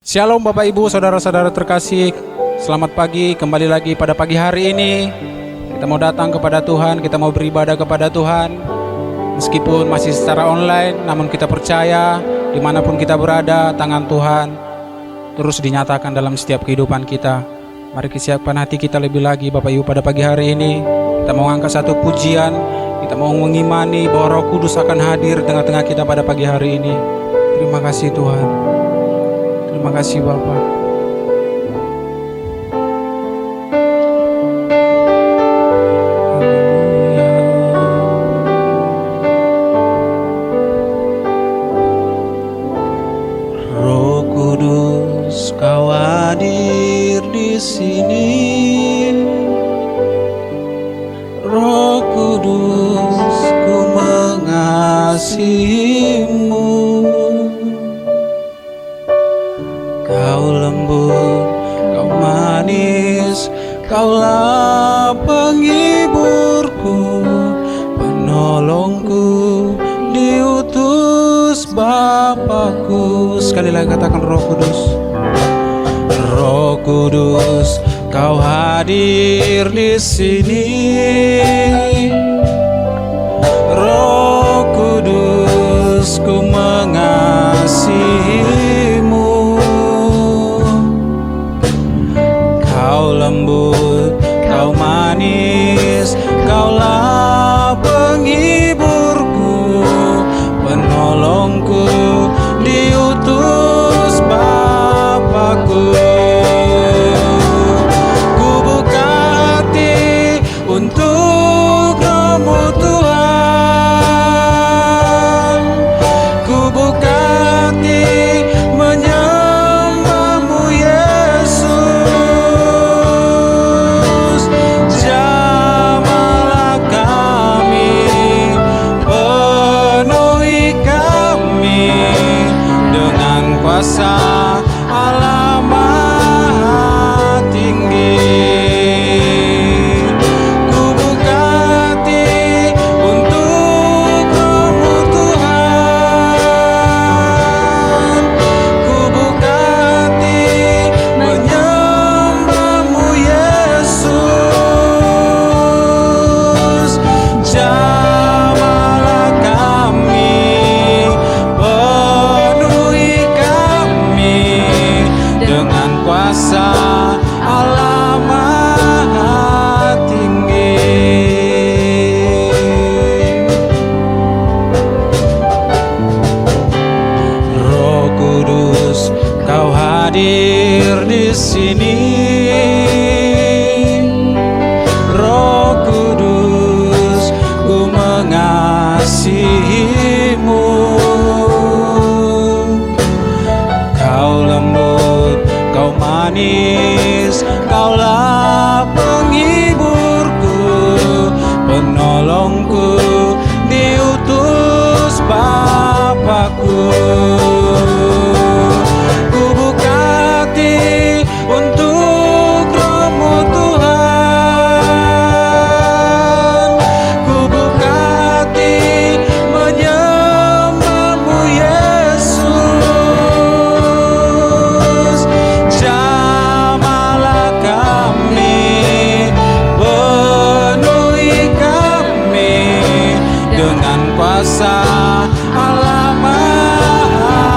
Shalom Bapak Ibu, saudara-saudara terkasih. Selamat pagi, kembali lagi pada pagi hari ini. Kita mau datang kepada Tuhan, kita mau beribadah kepada Tuhan. Meskipun masih secara online, namun kita percaya dimanapun kita berada, tangan Tuhan terus dinyatakan dalam setiap kehidupan kita. Mari kita siapkan hati kita lebih lagi Bapak Ibu pada pagi hari ini. Kita mau angkat satu pujian, kita mau mengimani bahwa Roh Kudus akan hadir tengah-tengah kita pada pagi hari ini. Terima kasih Tuhan. Terima kasih Bapa. Roh Kudus, Kau hadir di sini. Roh Kudus, ku mengasihimu. Kau lembut, Kau manis, Kaulah penghiburku, penolongku, diutus Bapakku. Sekali lagi katakan Roh Kudus. Roh Kudus, Kau hadir di sini. Roh Kudus, ku mengasihimu. Kau lembut, Kau manis, Kaulah penghiburku, penolongku, diutus Bapakku. Ku buka hati untuk Roh-Mu Tuhan. Ku buka hati menyembah-Mu Yesus. Jamahlah kami, penuhi kami dengan kuasa Allah Maha Tinggi. Ku buka hati untuk Roh-Mu Tuhan. Ku buka hati menyembah-Mu Yesus. Jamahlah kami, penuhi kami dengan kuasa Allah Maha Tinggi. Roh Kudus, Kau hadir di sini. Roh Kudus, ku mengasihimu. Kau lembut, Kau manis, Kaulah penghiburku, penolongku, diutus Bapakku. Ku buka hati untuk Roh-Mu Tuhan. Ku buka hati menyembah-Mu Yesus. Jamahlah kami, penuhi kami dengan kuasa Allah Maha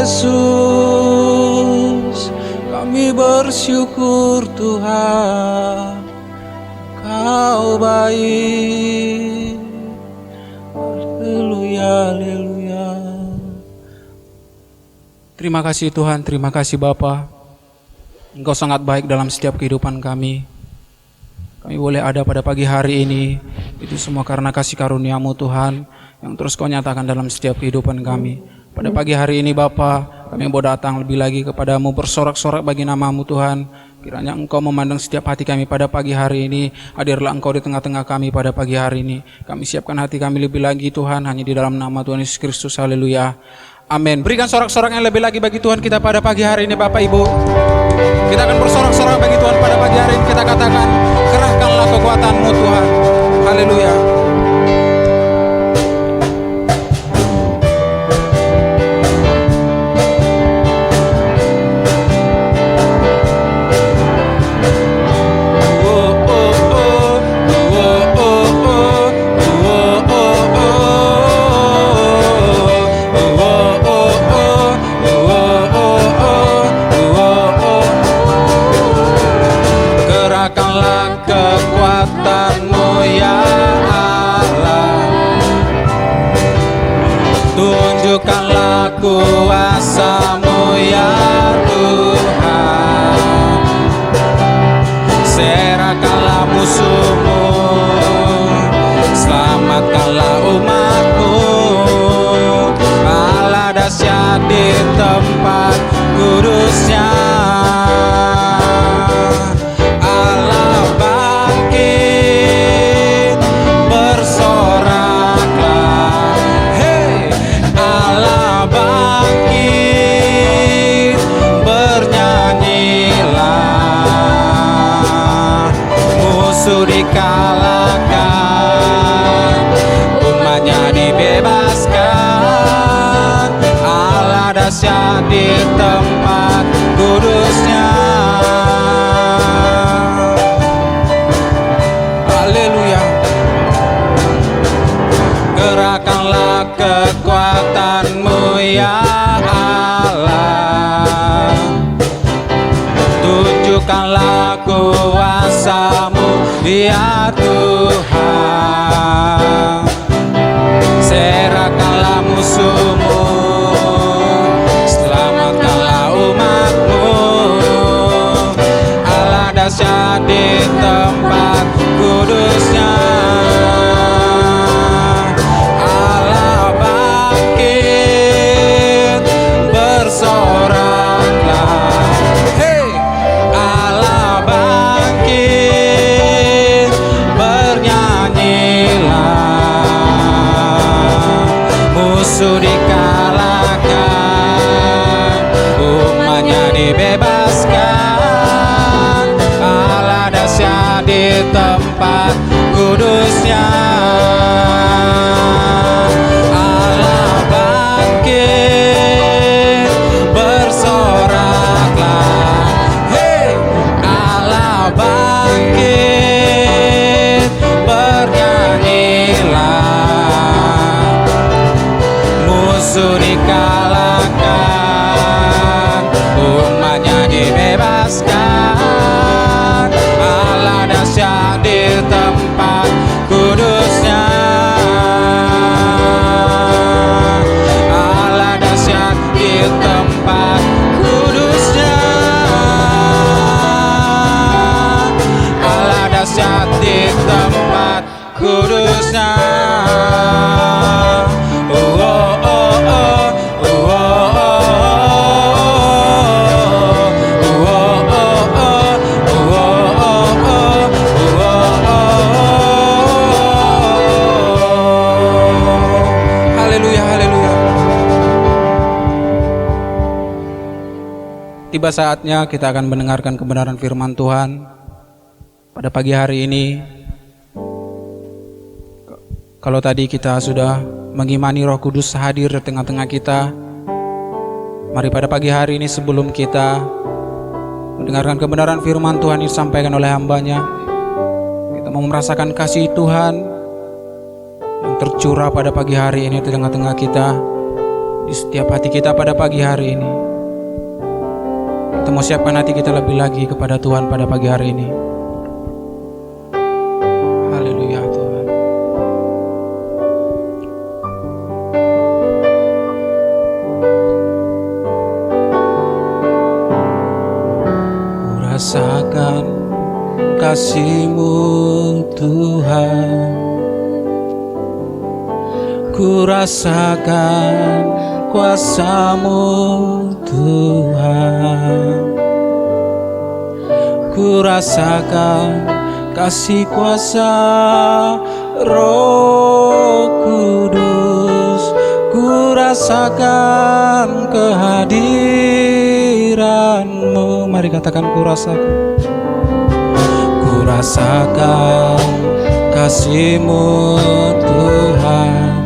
Yesus, kami bersyukur Tuhan, Kau baik. Haleluya, haleluya. Terima kasih Tuhan, terima kasih Bapa. Engkau sangat baik dalam setiap kehidupan kami. Kami boleh ada pada pagi hari ini, itu semua karena kasih karunia-Mu Tuhan, yang terus Kau nyatakan dalam setiap kehidupan kami. Pada pagi hari ini Bapa, kami mau datang lebih lagi kepadamu, bersorak-sorak bagi nama-Mu Tuhan. Kiranya Engkau memandang setiap hati kami pada pagi hari ini. Hadirlah Engkau di tengah-tengah kami pada pagi hari ini. Kami siapkan hati kami lebih lagi Tuhan, hanya di dalam nama Tuhan Yesus Kristus. Haleluya. Amin. Berikan sorak-sorak yang lebih lagi bagi Tuhan kita pada pagi hari ini Bapak Ibu. Kita akan bersorak-sorak bagi Tuhan pada pagi hari ini. Kita katakan, kerahkanlah kekuatan-Mu Tuhan. Haleluya. Tunjukkanlah kuasa-Mu ya Tuhan, serahkanlah musuh-Mu, selamatkanlah umat-Mu. Allah dahsyat di tempat kudusnya, Allah bangkit, bersoraklah. Hey, Allah bangkit, bernyanyilah. Musuh dikalahkan, umatnya dibebaskan. Allah dahsyat di tempat kudusnya. Haleluya. Gerakkanlah kekuatan-Mu ya Allah, tunjukkanlah kuasa-Mu ya Tuhan, serahkanlah musuh-Mu, selamatkanlah umat-Mu. Allah dahsyat di tempat kudusnya, Allah bangkit, bersoraklah. Hey, Allah bangkit, bernyanyilah. Musuh dikalahkan, umatnya dibebaskan. Allah dahsyat di tempat kudusnya, Allah bangkit, bersoraklah. Hey, Allah bangkit, bernyanyilah. Musuh dikalahkan, umatnya dibebaskan. Allah dahsyat di tempat kudusnya, Allah dahsyat di tempat kudusnya, Allah dahsyat di tempat kudusnya. Oh, oh, oh, oh. Oh, oh, Tiba saatnya kita akan mendengarkan kebenaran firman Tuhan pada pagi hari ini. Kalau tadi kita sudah mengimani Roh Kudus hadir di tengah-tengah kita, mari pada pagi hari ini sebelum kita mendengarkan kebenaran firman Tuhan yang disampaikan oleh hambanya, kita mau merasakan kasih Tuhan yang tercurah pada pagi hari ini di tengah-tengah kita. di setiap hati kita pada pagi hari ini. Kita mau siapkan hati kita lebih lagi kepada Tuhan pada pagi hari ini. Haleluya Tuhan. Ku rasakan kasih-Mu Tuhan, ku rasakan kuasa-Mu Tuhan, ku rasakan kasih kuasa Roh Kudus, ku rasakan kehadiran-Mu. Mari katakan, ku rasakan. Ku rasakan kasih-Mu Tuhan,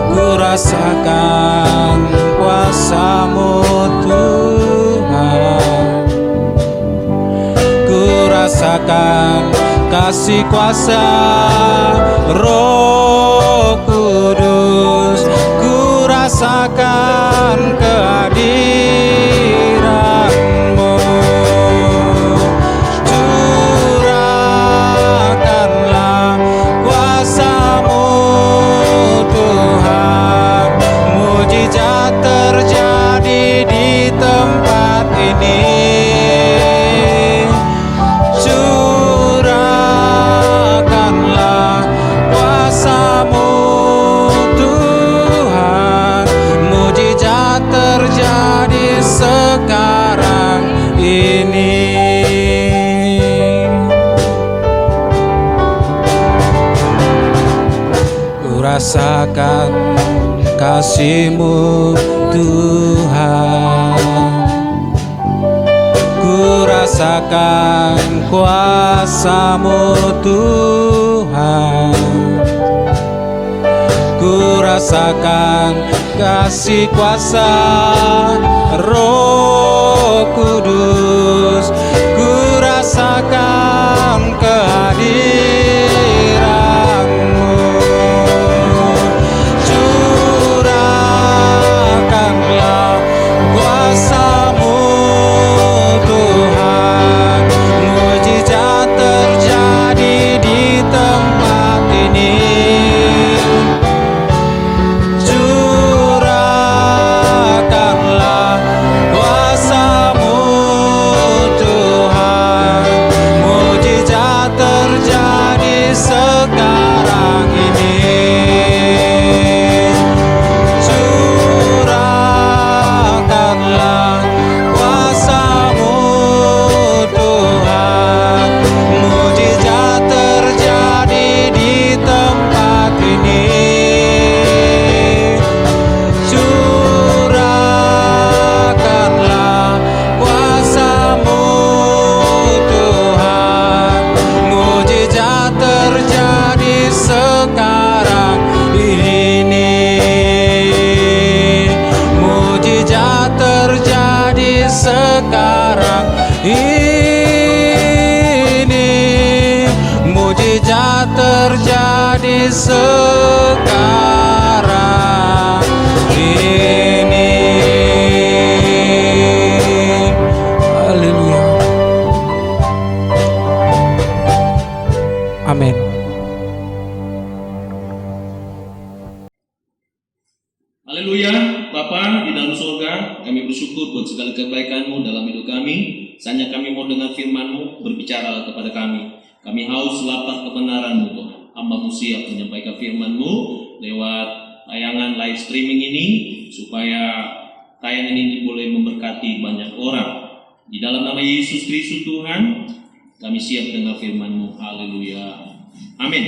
ku rasakan kuasa-Mu Tuhan, ku rasakan kasih kuasa Roh Kudus, ku rasakan kehadiran-Mu. Curahkanlah kuasa-Mu Tuhan, mujizat terjadi di tempat ini. Curahkanlah kuasa-Mu Tuhan, mujizat terjadi sekarang ini. Ku rasakan kasih-Mu Tuhan, ku rasakan kuasa-Mu Tuhan, ku rasakan kasih kuasa Roh Kudus, ku rasakan kehadiran-Mu. Curahkanlah kuasa-Mu Tuhan, mujizat terjadi di tempat ini. Curahkanlah kuasa-Mu Tuhan, mujizat terjadi sekarang ini. Curahkanlah kuasa-Mu Tuhan, mujizat terjadi di tempat ini. Curahkanlah kuasa-Mu Tuhan, mujizat terjadi sekarang ini. Mujizat terjadi sekarang ini. Mujizat terjadi sekarang ini. Haleluya. Amin. Haleluya, Bapa di dalam surga, kami bersyukur buat segala kebaikan-Mu dalam hidup kami. Saatnya kami mau dengar firman-Mu, berbicara kepada kami. Kami haus lapar kebenaran-Mu Tuhan. Hamba-Mu siap menyampaikan firman-Mu lewat tayangan live streaming ini, supaya tayangan ini boleh memberkati banyak orang. Di dalam nama Yesus Kristus Tuhan, kami siap dengar firman-Mu. Haleluya. Amin.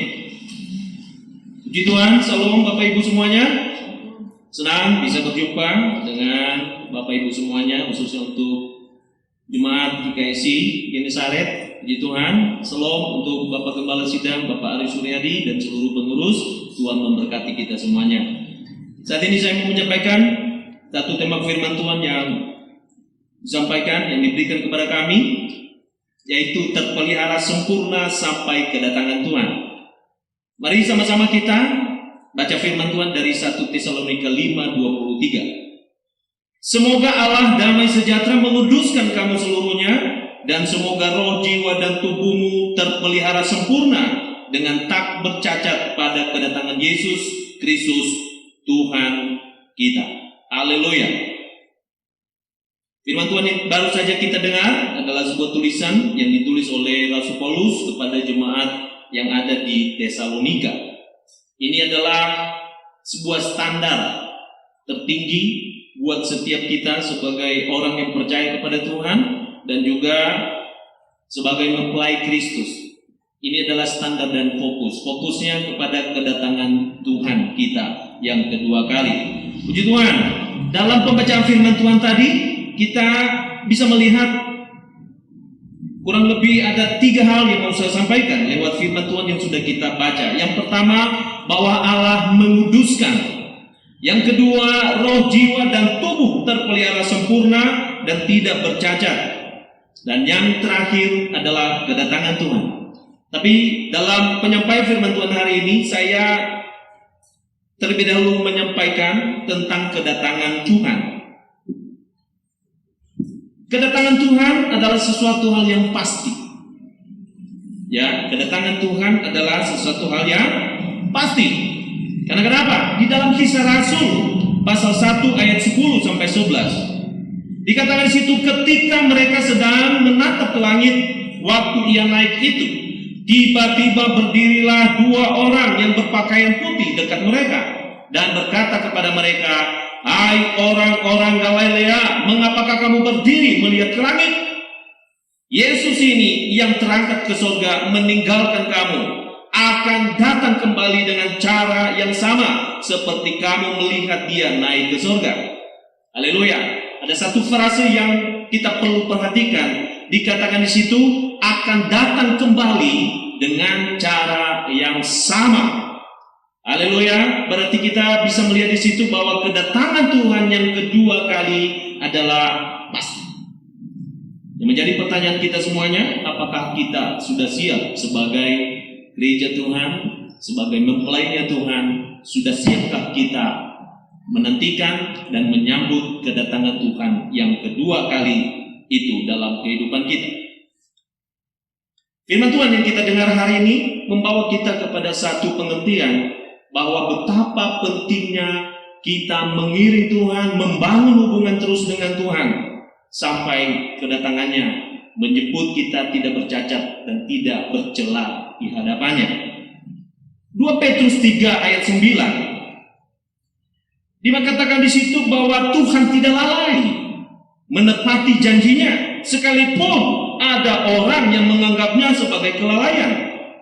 Puji Tuhan, Shalom Bapak Ibu semuanya. Senang bisa berjumpa dengan Bapak Ibu semuanya, khususnya untuk Jemaat GKSI Genesaret. Puji Tuhan, Shalom untuk Bapak Gembala Sidang, Bapak Ari Suryadi, dan seluruh pengurus. Tuhan memberkati kita semuanya. Saat ini saya mau menyampaikan satu tema firman Tuhan yang disampaikan, yang diberikan kepada kami, yaitu terpelihara sempurna sampai kedatangan Tuhan. Mari sama-sama kita baca firman Tuhan dari 1 Tesalonika 5:23. Semoga Allah damai sejahtera menguduskan kamu seluruhnya, dan semoga roh, jiwa, dan tubuhmu terpelihara sempurna dengan tak bercacat pada kedatangan Yesus Kristus Tuhan kita. Haleluya. Firman Tuhan yang baru saja kita dengar adalah sebuah tulisan yang ditulis oleh Rasul Paulus kepada jemaat yang ada di Tesalonika. Ini adalah sebuah standar tertinggi buat setiap kita sebagai orang yang percaya kepada Tuhan dan juga sebagai mempelai Kristus. Ini adalah standar dan fokusnya kepada kedatangan Tuhan kita yang kedua kali. Puji Tuhan, dalam pembacaan firman Tuhan tadi kita bisa melihat kurang lebih ada 3 hal yang mau saya sampaikan lewat firman Tuhan yang sudah kita baca. Yang pertama, bahwa Allah menguduskan. Yang kedua, roh, jiwa, dan tubuh terpelihara sempurna dan tidak bercacat. Dan yang terakhir adalah kedatangan Tuhan. Tapi dalam penyampaian firman Tuhan hari ini, saya terlebih dahulu menyampaikan tentang kedatangan Tuhan. Kedatangan Tuhan adalah sesuatu hal yang pasti. Ya, kedatangan Tuhan adalah sesuatu hal yang pasti. Karena kenapa? Di dalam Kisah Rasul pasal 1 ayat 10 sampai 11 dikatakan di situ, ketika mereka sedang menatap ke langit waktu ia naik itu, tiba-tiba berdirilah 2 orang yang berpakaian putih dekat mereka dan berkata kepada mereka, hai orang-orang Galilea, mengapakah kamu berdiri melihat ke langit? Yesus ini yang terangkat ke surga meninggalkan kamu, akan datang kembali dengan cara yang sama seperti kamu melihat dia naik ke surga. Haleluya. Ada satu frase yang kita perlu perhatikan, dikatakan di situ akan datang kembali dengan cara yang sama. Haleluya. Berarti kita bisa melihat di situ bahwa kedatangan Tuhan yang kedua kali adalah pasti. Yang menjadi pertanyaan kita semuanya, apakah kita sudah siap sebagai gereja Tuhan, sebagai mempelainya Tuhan? Sudah siapkah kita menantikan dan menyambut kedatangan Tuhan yang kedua kali itu dalam kehidupan kita? Firman Tuhan yang kita dengar hari ini membawa kita kepada satu pengertian bahwa betapa pentingnya kita mengiring Tuhan, membangun hubungan terus dengan Tuhan sampai kedatangannya menjemput kita tidak bercacat dan tidak bercela di hadapannya. 2 Petrus 3 ayat 9 dikatakan di situ bahwa Tuhan tidak lalai menepati janjinya, sekalipun ada orang yang menganggapnya sebagai kelalaian,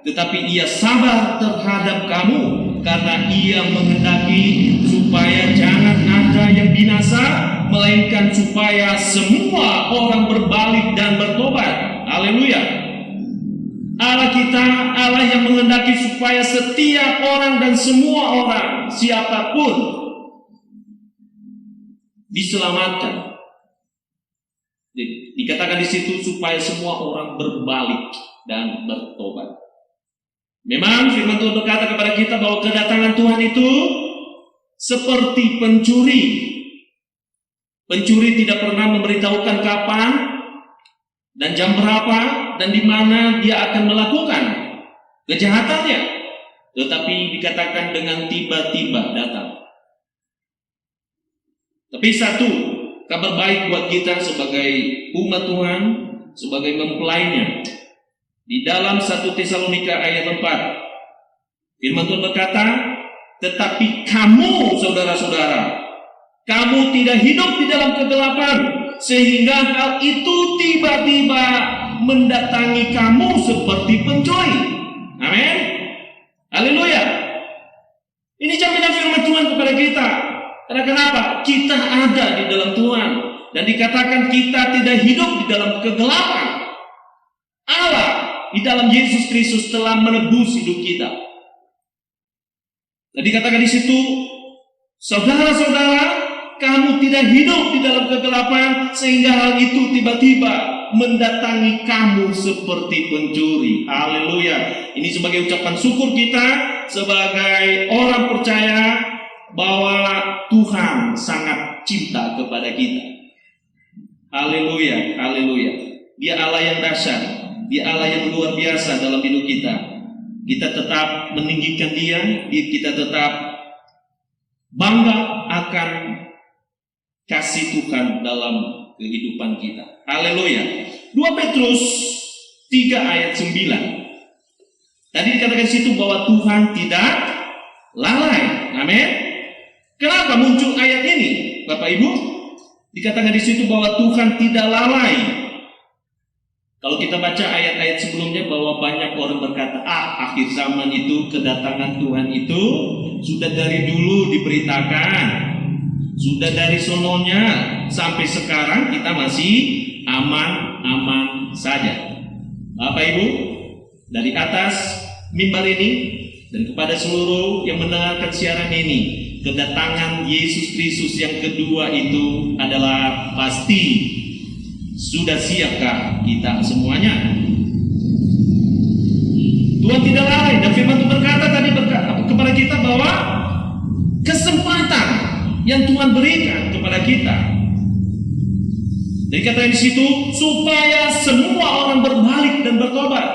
tetapi ia sabar terhadap kamu karena ia menghendaki supaya jangan ada yang binasa, melainkan supaya semua orang berbalik dan bertobat. Haleluya. Allah kita, Allah yang menghendaki supaya setiap orang dan semua orang, siapapun, diselamatkan. Dikatakan di situ supaya semua orang berbalik dan bertobat. Memang firman Tuhan berkata kepada kita bahwa kedatangan Tuhan itu seperti pencuri. Pencuri tidak pernah memberitahukan kapan dan jam berapa dan di mana dia akan melakukan kejahatannya, tetapi dikatakan dengan tiba-tiba datang. Tapi satu kabar baik buat kita sebagai umat Tuhan, sebagai mempelainya. Di dalam 1 Tesalonika ayat 4, firman Tuhan berkata, tetapi kamu saudara-saudara, kamu tidak hidup di dalam kegelapan, sehingga hal itu tiba-tiba mendatangi kamu seperti pencuri. Amin. Haleluya. Ini jaminan firman Tuhan kepada kita. Karena kenapa? Kita ada di dalam Tuhan. Dan dikatakan kita tidak hidup di dalam kegelapan. Allah di dalam Yesus Kristus telah menebus hidup kita. Dan dikatakan di situ, saudara-saudara, kamu tidak hidup di dalam kegelapan sehingga hal itu tiba-tiba mendatangi kamu seperti pencuri. Haleluya. Ini sebagai ucapan syukur kita sebagai orang percaya bahwa Tuhan sangat cinta kepada kita. Haleluya, haleluya. Dia Allah yang dahsyat, Dia Allah yang luar biasa dalam hidup kita. Kita tetap meninggikan Dia, kita tetap bangga akan kasih Tuhan dalam kehidupan kita. Haleluya. 2 Petrus 3 ayat 9. Tadi dikatakan situ bahwa Tuhan tidak lalai. Amin. Kenapa muncul ayat ini, Bapak Ibu? Dikatakan di situ bahwa Tuhan tidak lalai. Kalau kita baca ayat-ayat sebelumnya bahwa banyak orang berkata, akhir zaman itu, kedatangan Tuhan itu sudah dari dulu diberitakan, sudah dari sononya sampai sekarang kita masih aman-aman saja. Bapak Ibu, dari atas mimbar ini dan kepada seluruh yang mendengarkan siaran ini, kedatangan Yesus Kristus yang kedua itu adalah pasti. Sudah siapkah kita semuanya? Tuhan tidak lalai, dan firman Tuhan berkata tadi kepada kita bahwa kesempatan yang Tuhan berikan kepada kita, dan dikatakan di situ supaya semua orang berbalik dan bertobat.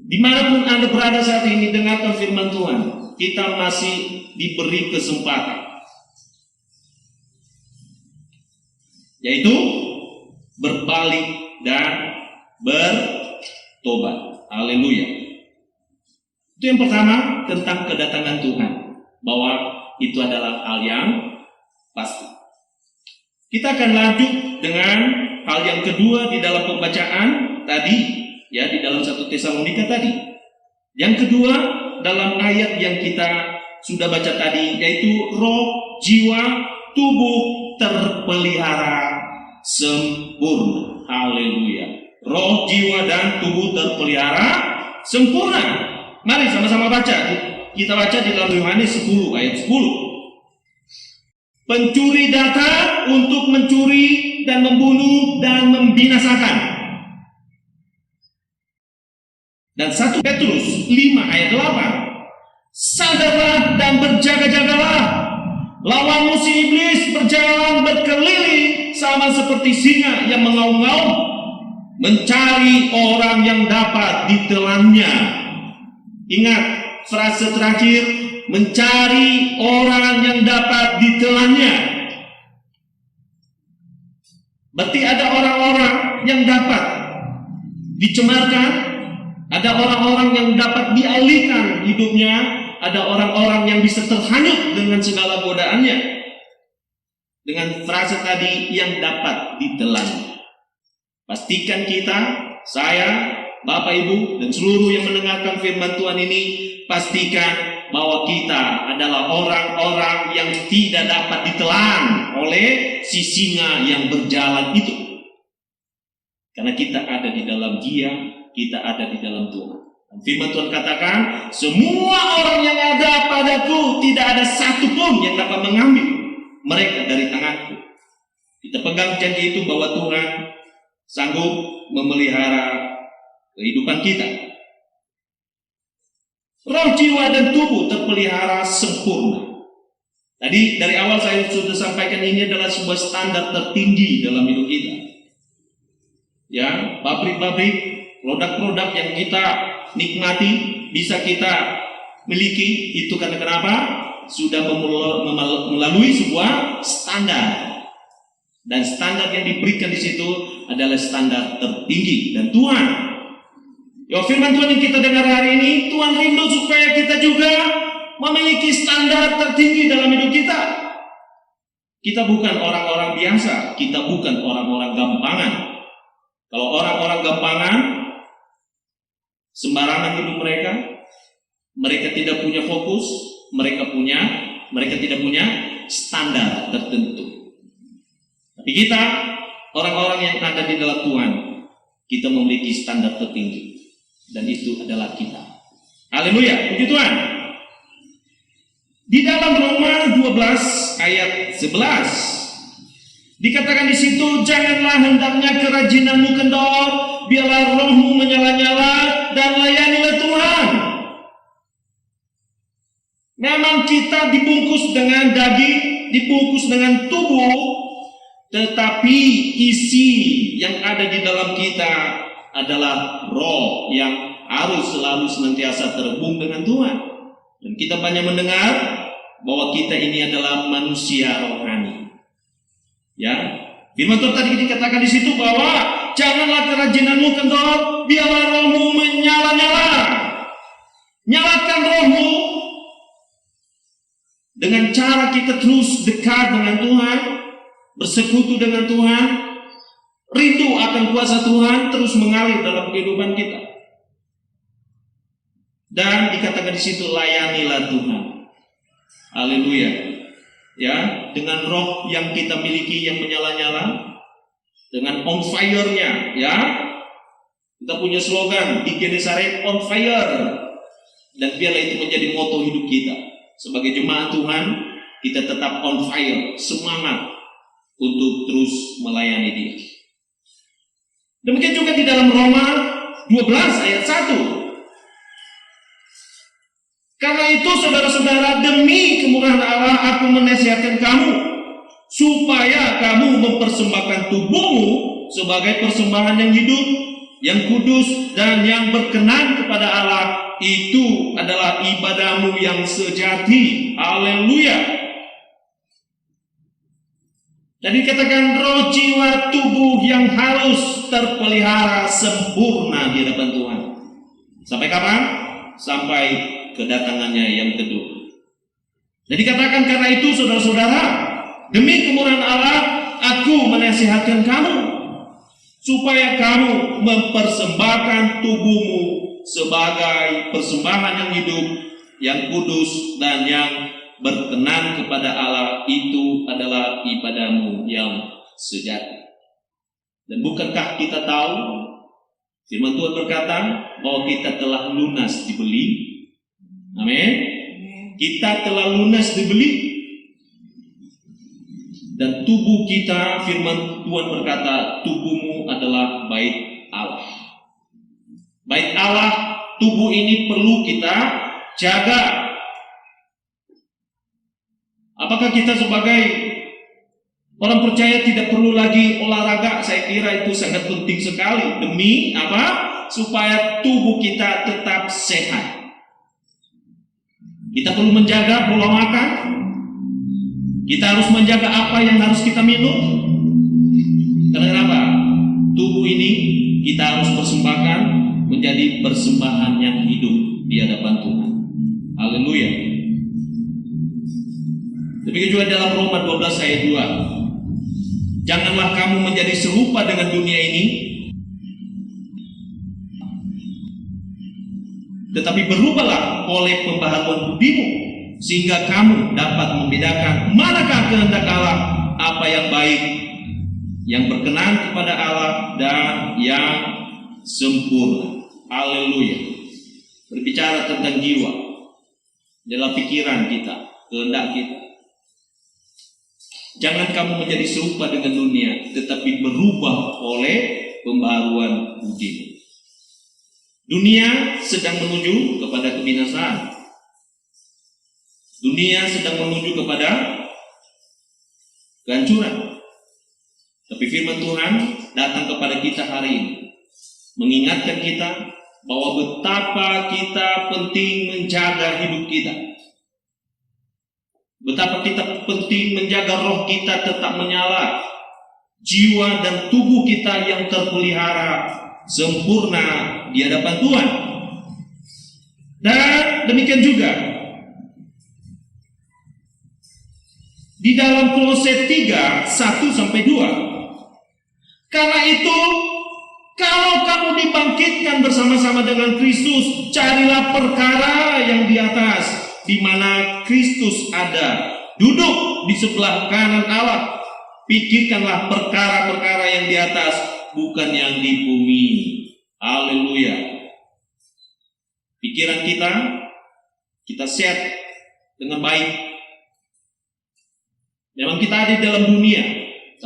Dimanapun Anda berada saat ini, dengarkan firman Tuhan. Kita masih diberi kesempatan, yaitu berbalik dan bertobat. Haleluya. Itu yang pertama tentang kedatangan Tuhan, bahwa itu adalah hal yang pasti. Kita akan lanjut dengan hal yang kedua di dalam pembacaan tadi, ya, di dalam 1 Tesalonika tadi. Yang kedua dalam ayat yang kita sudah baca tadi, yaitu roh, jiwa, tubuh terpelihara sempurna. Haleluya. Roh, jiwa, dan tubuh terpelihara sempurna. Mari sama-sama baca. Kita baca di dalam Yohanes 10 ayat 10. Pencuri datang untuk mencuri dan membunuh dan membinasakan. Dan 1 Petrus 5 ayat 8. Sadarlah dan berjaga-jagalah. Lawan musuh iblis berjalan berkeliling sama seperti singa yang mengaum-ngaum, mencari orang yang dapat ditelannya. Ingat frase terakhir, mencari orang yang dapat ditelannya. Berarti ada orang-orang yang dapat dicemarkan, ada orang-orang yang dapat dialihkan hidupnya, ada orang-orang yang bisa terhanyut dengan segala godaannya. Dengan frase tadi, yang dapat ditelan. Pastikan kita, saya, Bapak Ibu, dan seluruh yang mendengarkan firman Tuhan ini, pastikan bahwa kita adalah orang-orang yang tidak dapat ditelan oleh si singa yang berjalan itu. Karena kita ada di dalam Dia, kita ada di dalam Tuhan. Firman Tuhan katakan, semua orang yang ada padaku, tidak ada satupun yang dapat mengambil mereka dari tanganku. Kita pegang janji itu bahwa Tuhan sanggup memelihara kehidupan kita. Roh, jiwa, dan tubuh terpelihara sempurna. Tadi dari awal saya sudah sampaikan, ini adalah sebuah standar tertinggi dalam hidup kita. Ya, pabrik-pabrik, produk-produk yang kita nikmati, bisa kita miliki, itu karena kenapa? Sudah melalui sebuah standar. Dan standar yang diberikan di situ adalah standar tertinggi. Dan Tuhan, ya, firman Tuhan yang kita dengar hari ini, Tuhan rindu supaya kita juga memiliki standar tertinggi dalam hidup kita. Kita bukan orang-orang biasa, kita bukan orang-orang gampangan. Kalau orang-orang gampangan, sembarangan hidup mereka, mereka tidak punya fokus, mereka tidak punya standar tertentu. Tapi kita, orang-orang yang ada di dalam Tuhan, kita memiliki standar tertinggi, dan itu adalah kita. Haleluya, puji Tuhan. Di dalam Roma 12 ayat 11, Dikatakan di situ, janganlah hendaknya kerajinanmu kendor, biarlah rohmu menyala-nyala dan layanilah Tuhan. Memang kita dibungkus dengan daging, dibungkus dengan tubuh, tetapi isi yang ada di dalam kita adalah roh yang harus selalu senantiasa terhubung dengan Tuhan. Dan kita banyak mendengar bahwa kita ini adalah manusia rohani. Ya, firman Tuhan tadi dikatakan di situ bahwa janganlah kerajinanmu kendor, biarlah rohmu menyala-nyala. Nyalakan rohmu dengan cara kita terus dekat dengan Tuhan, bersekutu dengan Tuhan, rindu akan kuasa Tuhan terus mengalir dalam kehidupan kita. Dan dikatakan di situ, layanilah Tuhan. Haleluya. Ya, dengan roh yang kita miliki yang menyala-nyala, dengan on fire-nya, ya. Kita punya slogan di Genesaret, on fire. Dan biarlah itu menjadi moto hidup kita. Sebagai jemaat Tuhan, kita tetap on fire, semangat untuk terus melayani Dia. Demikian juga di dalam Roma 12 ayat 1. Karena itu saudara-saudara, demi kemurahan Allah aku menasihatkan kamu supaya kamu mempersembahkan tubuhmu sebagai persembahan yang hidup, yang kudus dan yang berkenan kepada Allah. Itu adalah ibadahmu yang sejati. Haleluya. Jadi katakan roh, jiwa, tubuh yang harus terpelihara sempurna di hadapan Tuhan. Sampai kapan? Sampai kedatangannya yang kedua. Jadi katakan, karena itu saudara-saudara, demi kemurahan Allah aku menasihatkan kamu supaya kamu mempersembahkan tubuhmu sebagai persembahan yang hidup, yang kudus dan yang berkenan kepada Allah. Itu adalah ibadahmu yang sejati. Dan bukankah kita tahu firman Tuhan berkata bahwa kita telah lunas dibeli? Amin. Kita telah lunas dibeli. Dan tubuh kita, firman Tuhan berkata, tubuhmu adalah bait Allah. Bait Allah, tubuh ini perlu kita jaga. Apakah kita sebagai orang percaya tidak perlu lagi olahraga? Saya kira itu sangat penting sekali. Demi apa? Supaya tubuh kita tetap sehat. Kita perlu menjaga pola makan. Kita harus menjaga apa yang harus kita minum. Kenapa? Tubuh ini kita harus persembahkan menjadi persembahan yang hidup di hadapan Tuhan. Haleluya. Demikian juga dalam Roma 12 ayat 2. Janganlah kamu menjadi serupa dengan dunia ini, tetapi berubahlah oleh pembaharuan budimu, sehingga kamu dapat membedakan manakah kehendak Allah, apa yang baik, yang berkenan kepada Allah, dan yang sempurna. Haleluya. Berbicara tentang jiwa, adalah pikiran kita, kehendak kita. Jangan kamu menjadi serupa dengan dunia, tetapi berubah oleh pembaharuan budimu. Dunia sedang menuju kepada kebinasaan. Dunia sedang menuju kepada kehancuran. Tapi firman Tuhan datang kepada kita hari ini, mengingatkan kita bahwa betapa kita penting menjaga hidup kita. Betapa kita penting menjaga roh kita tetap menyala, jiwa dan tubuh kita yang terpelihara sempurna di hadapan Tuhan. Dan demikian juga di dalam Kolose 3, 1-2. Karena itu, kalau kamu dibangkitkan bersama-sama dengan Kristus, carilah perkara yang di atas, di mana Kristus ada, duduk di sebelah kanan Allah. Pikirkanlah perkara-perkara yang di atas, bukan yang di bumi. Haleluya. Pikiran kita set dengan baik. Memang kita ada di dalam dunia,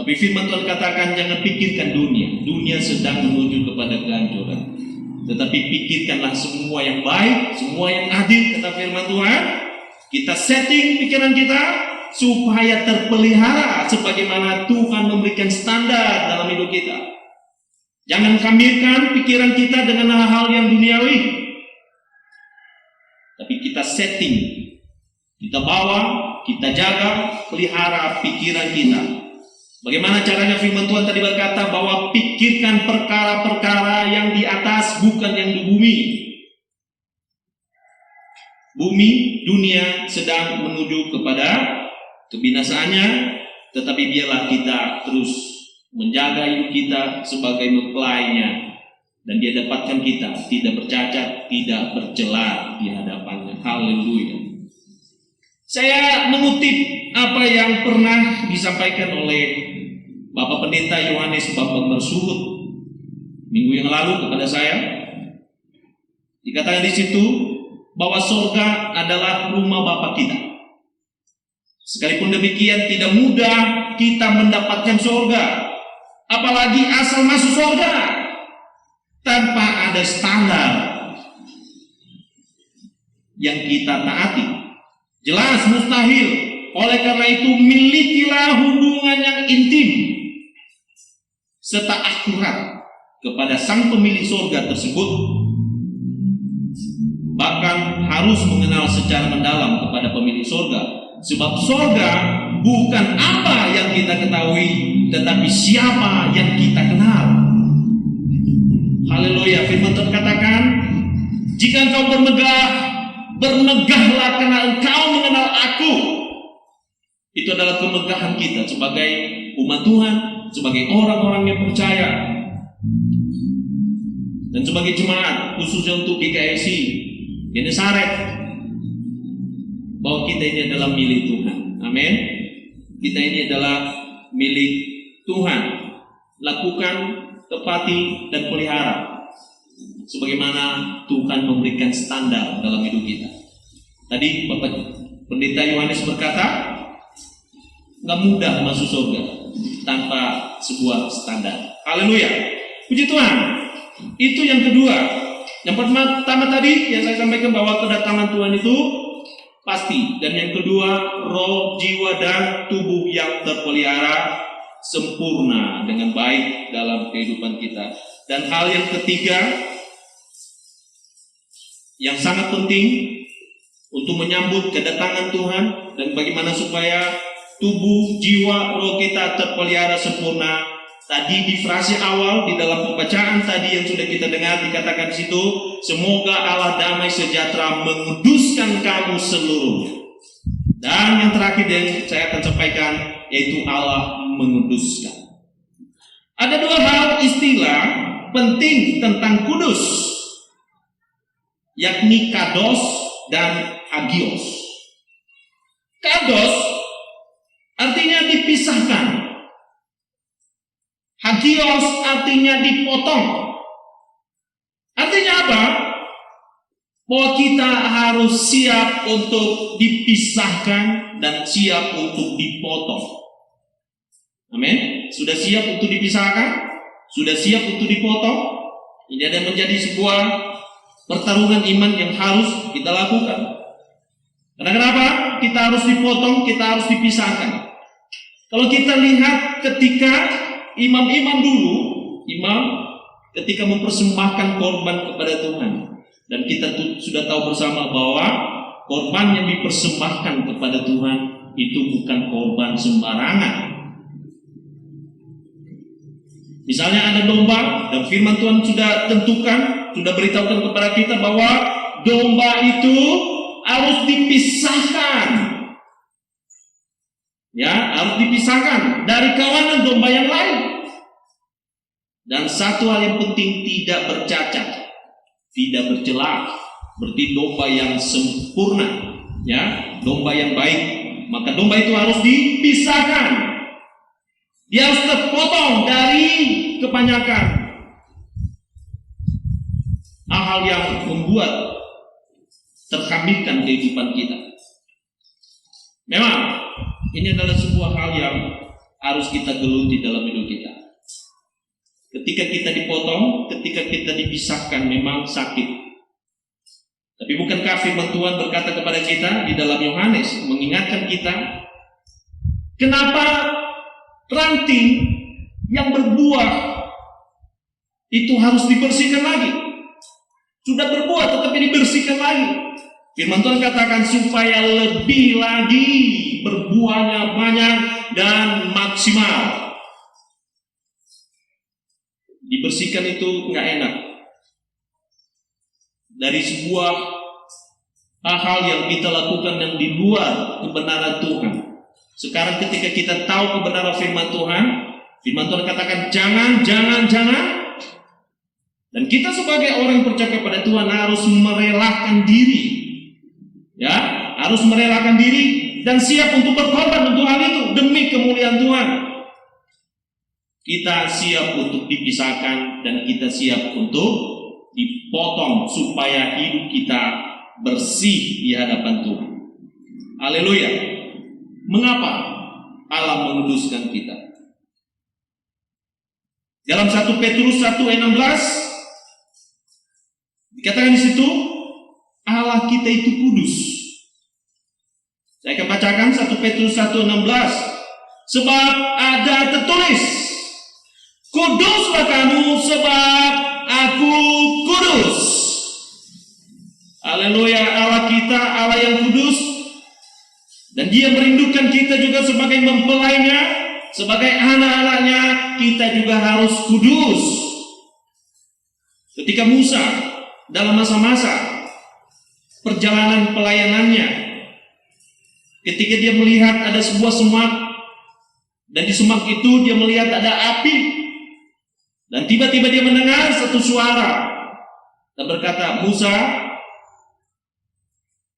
Tapi firman Tuhan katakan jangan pikirkan dunia. Dunia sedang menuju kepada kehancuran. Tetapi pikirkanlah semua yang baik, semua yang adil, kata firman Tuhan. Kita setting pikiran kita supaya terpelihara sebagaimana Tuhan memberikan standar dalam hidup kita. Jangan kambirkan pikiran kita dengan hal-hal yang duniawi. Tapi kita setting, kita bawa, kita jaga, pelihara pikiran kita. Bagaimana caranya? Firman Tuhan tadi berkata bahwa pikirkan perkara-perkara yang di atas, bukan yang di bumi. Bumi, dunia sedang menuju kepada kebinasaannya, tetapi biarlah kita terus menjaga hidup kita sebagai mempelainya, dan dia dapatkan kita tidak bercacat, tidak bercela di hadapannya. Haleluya. Saya mengutip apa yang pernah disampaikan oleh Bapak Pendeta Yohanes Bambang Marsuhut minggu yang lalu kepada saya. Dikatakan di situ bahwa surga adalah rumah Bapa kita. Sekalipun demikian tidak mudah kita mendapatkan surga, apalagi asal masuk surga tanpa ada standar yang kita taati. Jelas mustahil. Oleh karena itu milikilah hubungan yang intim serta akurat kepada sang pemilik surga tersebut. Bahkan harus mengenal secara mendalam kepada pemilik surga, sebab surga bukan apa yang kita ketahui, tetapi siapa yang kita kenal. Haleluya. Firman Tuhan katakan, jika engkau bermegahlah karena engkau mengenal aku. Itu adalah kemegahan kita sebagai umat Tuhan, sebagai orang-orang yang percaya, dan sebagai jemaat, khususnya untuk GKSI Genesaret, bahwa kita ini adalah milik Tuhan. Amin. Kita ini adalah milik Tuhan. Lakukan, tepati, dan pelihara sebagaimana Tuhan memberikan standar dalam hidup kita. Tadi Bapak Pendeta Yohanes berkata, nggak mudah masuk surga tanpa sebuah standar. Haleluya. Puji Tuhan. Itu yang kedua. Yang pertama tadi yang saya sampaikan bahwa kedatangan Tuhan itu pasti. Dan yang kedua, roh, jiwa, dan tubuh yang terpelihara sempurna dengan baik dalam kehidupan kita. Dan hal yang ketiga yang sangat penting untuk menyambut kedatangan Tuhan dan bagaimana supaya tubuh, jiwa, roh kita terpelihara sempurna. Tadi di frase awal di dalam pembacaan tadi yang sudah kita dengar dikatakan di situ, semoga Allah damai sejahtera menguduskan kamu seluruhnya. Dan yang terakhir yang saya akan sampaikan yaitu Allah menguduskan. Ada dua hal istilah penting tentang kudus, yakni kados dan agios. Kados artinya dipisahkan. Hagios artinya dipotong. Artinya apa? Bahwa kita harus siap untuk dipisahkan dan siap untuk dipotong. Amin. Sudah siap untuk dipisahkan? Sudah siap untuk dipotong? Ini ada menjadi sebuah pertarungan iman yang harus kita lakukan. Karena kenapa? Kita harus dipotong, kita harus dipisahkan. Kalau kita lihat ketika imam-imam dulu, ketika mempersembahkan korban kepada Tuhan, dan kita sudah tahu bersama bahwa korban yang dipersembahkan kepada Tuhan itu bukan korban sembarangan. Misalnya ada domba, dan firman Tuhan sudah tentukan, sudah beritahukan kepada kita bahwa domba itu harus dipisahkan. Ya, harus dipisahkan dari kawanan domba yang lain. Dan satu hal yang penting, tidak bercacat, tidak bercela. Berarti domba yang sempurna, ya, domba yang baik. Maka domba itu harus dipisahkan. Dia harus terpotong dari kebanyakan hal-hal yang membuat terkambingkan kehidupan kita. Memang ini adalah sebuah hal yang harus kita geluti dalam hidup kita. Ketika kita dipotong, ketika kita dipisahkan memang sakit. Tapi bukankah firman Tuhan berkata kepada kita di dalam Yohanes, mengingatkan kita, kenapa ranting yang berbuah itu harus dibersihkan lagi? Sudah berbuah tetapi dibersihkan lagi. Firman Tuhan katakan supaya lebih lagi berbuahnya banyak dan maksimal. Dibersihkan itu nggak enak. Dari sebuah hal-hal yang kita lakukan yang di luar kebenaran Tuhan. Sekarang ketika kita tahu kebenaran firman Tuhan katakan jangan. Dan kita sebagai orang yang percaya kepada Tuhan harus merelakan diri. Ya, harus merelakan diri dan siap untuk berkorban untuk hal itu demi kemuliaan Tuhan. Kita siap untuk dipisahkan dan kita siap untuk dipotong supaya hidup kita bersih di hadapan Tuhan. Haleluya. Mengapa Allah menguduskan kita? Dalam 1 Petrus 1:16 dikatakan di situ Allah kita itu kudus. Saya akan bacakan 1 Petrus 1:16. Sebab ada tertulis, kuduslah kamu sebab aku kudus. Haleluya. Allah kita Allah yang kudus, dan Dia merindukan kita juga sebagai mempelainya, sebagai anak-anaknya. Kita juga harus kudus. Ketika Musa dalam masa-masa perjalanan pelayanannya, ketika dia melihat ada sebuah semak, dan di semak itu dia melihat ada api, dan tiba-tiba dia mendengar satu suara dan berkata, Musa,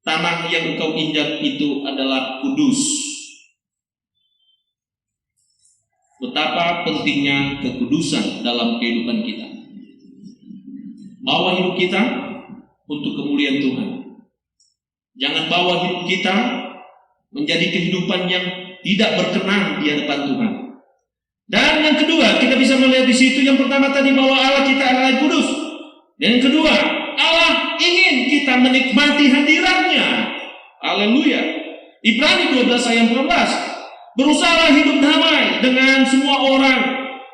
tanah yang engkau injak itu adalah kudus. Betapa pentingnya kekudusan dalam kehidupan kita. Bawa hidup kita untuk kemuliaan Tuhan. Jangan bawa hidup kita menjadi kehidupan yang tidak berkenan di hadapan Tuhan. Dan yang kedua, kita bisa melihat di situ, yang pertama tadi bahwa Allah kita adalah kudus. Dan yang kedua, Allah ingin kita menikmati hadiratnya. Haleluya. Ibrani 12 ayat 14. Berusahalah hidup damai dengan semua orang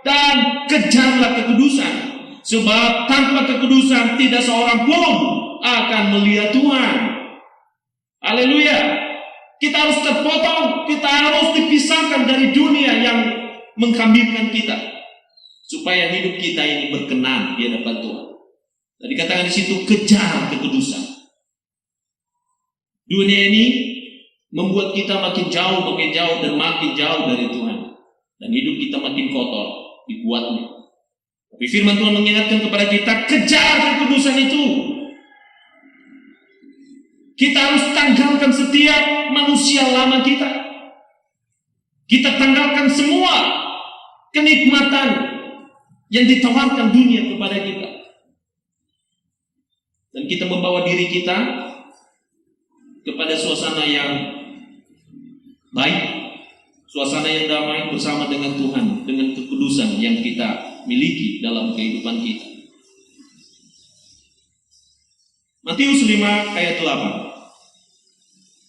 dan kejarlah kekudusan. Sebab tanpa kekudusan tidak seorang pun akan melihat Tuhan. Haleluya. Kita harus terpotong, kita harus dipisahkan dari dunia yang mengkambingkan kita, supaya hidup kita ini berkenan di hadapan Tuhan. Tadi katakan di situ, kejar kekudusan. Dunia ini membuat kita makin jauh dan makin jauh dari Tuhan, dan hidup kita makin kotor dibuatnya. Tapi firman Tuhan mengingatkan kepada kita, kejar kekudusan itu. Kita harus tanggalkan setiap manusia lama kita. Kita tanggalkan semua kenikmatan yang ditawarkan dunia kepada kita. Dan kita membawa diri kita kepada suasana yang baik, suasana yang damai bersama dengan Tuhan, dengan kekudusan yang kita miliki dalam kehidupan kita. Matius 5 ayat 8.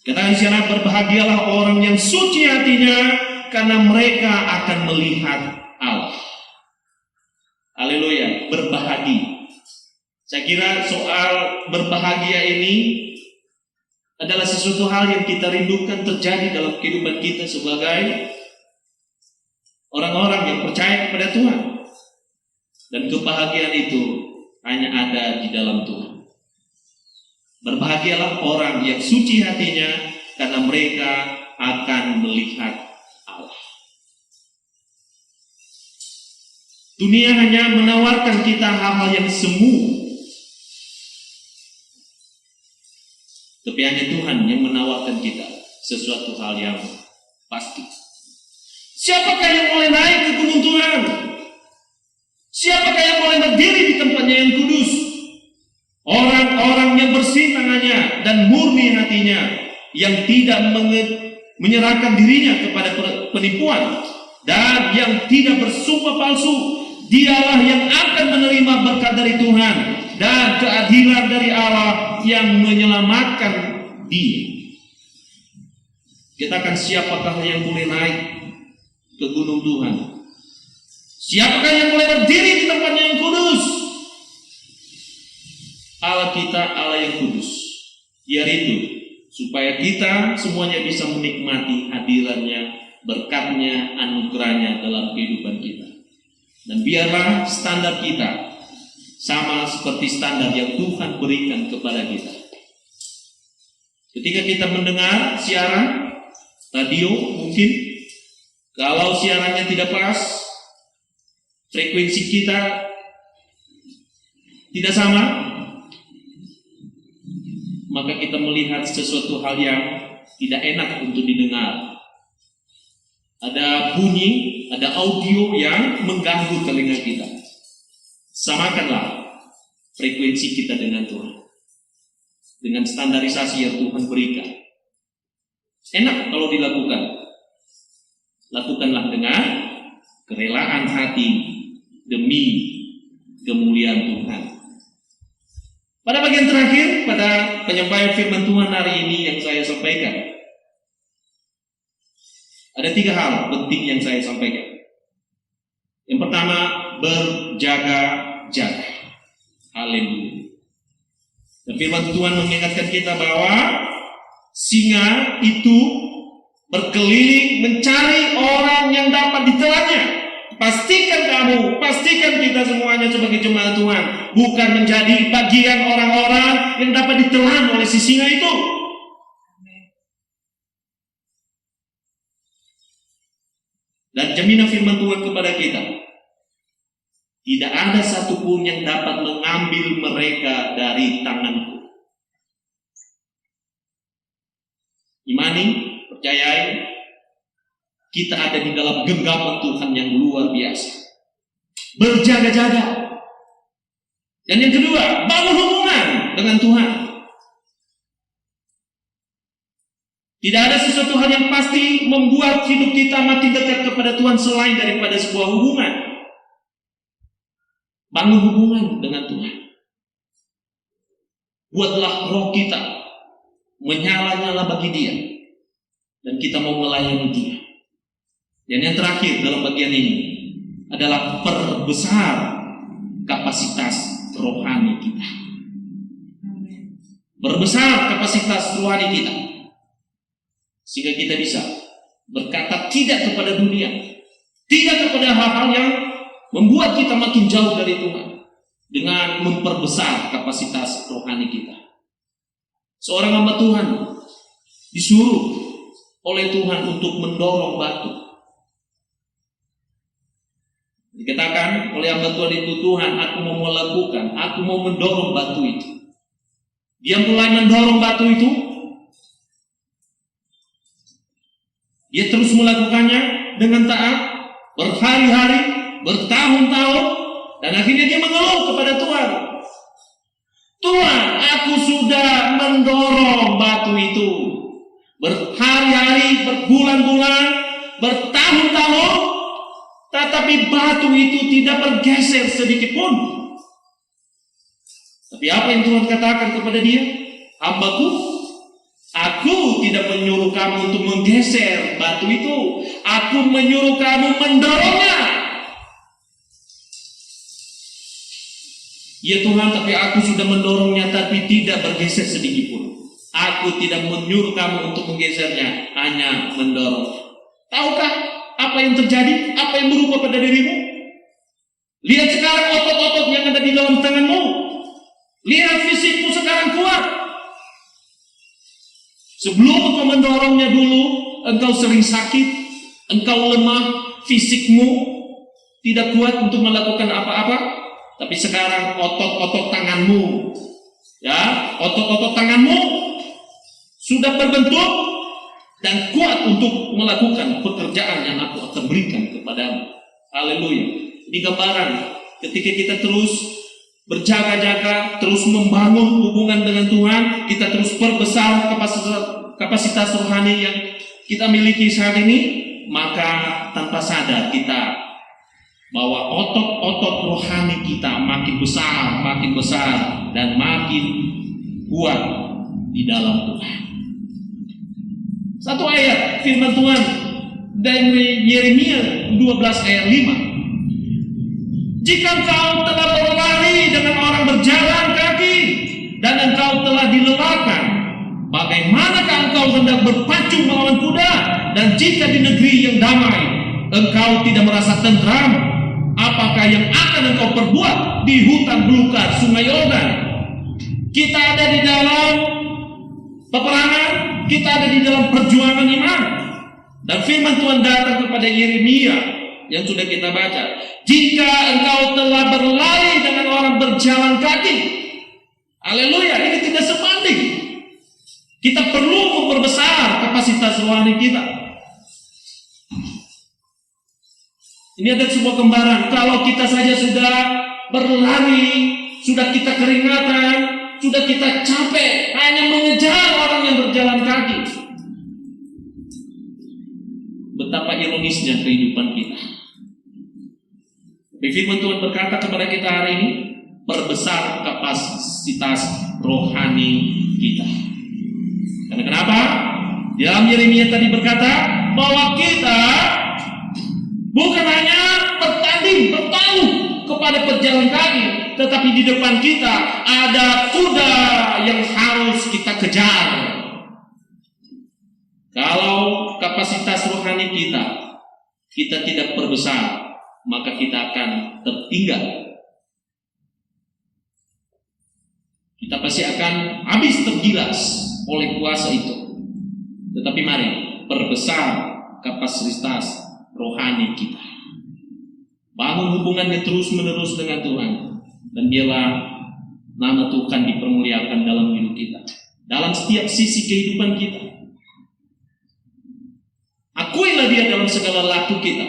Katakan di sana, berbahagialah orang yang suci hatinya, karena mereka akan melihat Allah. Haleluya, berbahagia. Saya kira soal berbahagia ini adalah sesuatu hal yang kita rindukan terjadi dalam kehidupan kita sebagai orang-orang yang percaya kepada Tuhan. Dan kebahagiaan itu hanya ada di dalam Tuhan. Berbahagialah orang yang suci hatinya, karena mereka akan melihat Allah. Dunia hanya menawarkan kita hal-hal yang semu, tapi hanya Tuhan yang menawarkan kita sesuatu hal yang pasti. Siapakah yang boleh naik ke gunung Tuhan? Siapakah yang boleh berdiri di tempatnya yang kudus? Orang-orang yang bersih tangannya dan murni hatinya, yang tidak menyerahkan dirinya kepada penipuan dan yang tidak bersumpah palsu. Dialah yang akan menerima berkat dari Tuhan dan keadilan dari Allah yang menyelamatkan dia. Katakan, siapakah yang boleh naik ke gunung Tuhan? Siapakah yang boleh berdiri di tempatnya yang kudus? Allah kita, Allah yang kudus. Biar itu, supaya kita semuanya bisa menikmati hadirannya, berkatnya, anugerahnya dalam kehidupan kita. Dan biarlah standar kita sama seperti standar yang Tuhan berikan kepada kita. Ketika kita mendengar siaran radio, mungkin kalau siarannya tidak pas, frekuensi kita tidak sama, maka kita melihat sesuatu hal yang tidak enak untuk didengar. Ada bunyi, ada audio yang mengganggu telinga kita. Samakanlah frekuensi kita dengan Tuhan, dengan standarisasi yang Tuhan berikan. Enak kalau dilakukan. Lakukanlah dengan kerelaan hati demi kemuliaan Tuhan. Pada bagian terakhir, pada penyampaian firman Tuhan hari ini yang saya sampaikan, ada 3 hal penting yang saya sampaikan. Yang pertama, berjaga-jaga. Haleluya. Dan firman Tuhan mengingatkan kita bahwa singa itu berkeliling mencari orang yang dapat ditelannya. Pastikan kita semuanya sebagai jemaat Tuhan bukan menjadi bagian orang-orang yang dapat ditelan oleh si singa itu. Dan jaminan firman Tuhan kepada kita, tidak ada satupun yang dapat mengambil mereka dari tanganku. Imani, percayai, kita ada di dalam genggaman Tuhan yang luar biasa. Berjaga-jaga. Dan yang kedua, bangun hubungan dengan Tuhan. Tidak ada sesuatu hal yang pasti membuat hidup kita makin dekat kepada Tuhan selain daripada sebuah hubungan. Bangun hubungan dengan Tuhan. Buatlah roh kita menyala-nyala bagi Dia, dan kita mau melayani Dia. Dan yang terakhir dalam bagian ini adalah perbesar kapasitas rohani kita. Perbesar kapasitas rohani kita, sehingga kita bisa berkata tidak kepada dunia, tidak kepada hal-hal yang membuat kita makin jauh dari Tuhan, dengan memperbesar kapasitas rohani kita. Seorang hamba Tuhan disuruh oleh Tuhan untuk mendorong batu. Dikatakan oleh hamba Tuhan itu, Tuhan, aku mau melakukan, aku mau mendorong batu itu. Dia mulai mendorong batu itu. Dia terus melakukannya dengan taat, berhari-hari, bertahun-tahun, dan akhirnya dia mengeluh kepada Tuhan. Tuhan, aku sudah mendorong batu itu berhari-hari, berbulan-bulan, bertahun-tahun, tetapi batu itu tidak bergeser sedikit pun. Tapi apa yang Tuhan katakan kepada dia? Hambaku, aku tidak menyuruh kamu untuk menggeser batu itu. Aku menyuruh kamu mendorongnya. Ya Tuhan, tapi aku sudah mendorongnya tapi tidak bergeser sedikit pun. Aku tidak menyuruh kamu untuk menggesernya, hanya mendorong. Tahukah apa yang terjadi? Apa yang berubah pada dirimu? Lihat sekarang otot-otot yang ada di dalam tanganmu. Lihat fisikmu sekarang kuat. Sebelum engkau mendorongnya dulu, engkau sering sakit, engkau lemah, fisikmu tidak kuat untuk melakukan apa-apa. Tapi sekarang otot-otot tanganmu, ya, otot-otot tanganmu sudah berbentuk dan kuat untuk melakukan pekerjaan yang aku akan berikan kepadamu. Haleluya. Ini gambaran ketika kita terus berjaga-jaga, terus membangun hubungan dengan Tuhan, kita terus perbesar kapasitas rohani yang kita miliki saat ini, maka tanpa sadar kita bahwa otot-otot rohani kita makin besar dan makin kuat di dalam Tuhan. Satu ayat firman Tuhan dari Yeremia 12 ayat 5. Jika engkau telah berlari dengan orang berjalan kaki dan engkau telah dilelahkan, bagaimanakah engkau hendak berpacu melawan kuda? Dan jika di negeri yang damai engkau tidak merasa tentram, apakah yang akan engkau perbuat di hutan belukar Sungai Yordan? Kita ada di dalam peperangan, kita ada di dalam perjuangan iman. Dan firman Tuhan datang kepada Yeremia yang sudah kita baca. Jika engkau telah berlari dengan orang berjalan kaki, haleluya, ini tidak sebanding. Kita perlu memperbesar kapasitas rohani kita. Ini ada sebuah gambaran. Kalau kita saja sudah berlari, sudah kita keringatan, sudah kita capek hanya mengejar orang yang berjalan kaki, betapa ironisnya kehidupan kita. Firman Tuhan berkata kepada kita hari ini, perbesar kapasitas rohani kita. Karena kenapa? Di dalam Yeremia tadi berkata bahwa kita bukan hanya bertaruh kepada pejalan kaki, tetapi di depan kita ada kuda yang harus kita kejar. Kalau kapasitas rohani kita tidak perbesar, maka kita akan tertinggal. Kita pasti akan habis tergilas oleh kuasa itu. Tetapi mari perbesar kapasitas rohani kita. Bangun hubungannya terus menerus dengan Tuhan, dan biarlah nama Tuhan dipermuliakan dalam hidup kita, dalam setiap sisi kehidupan kita. Akuilah Dia dalam segala laku kita,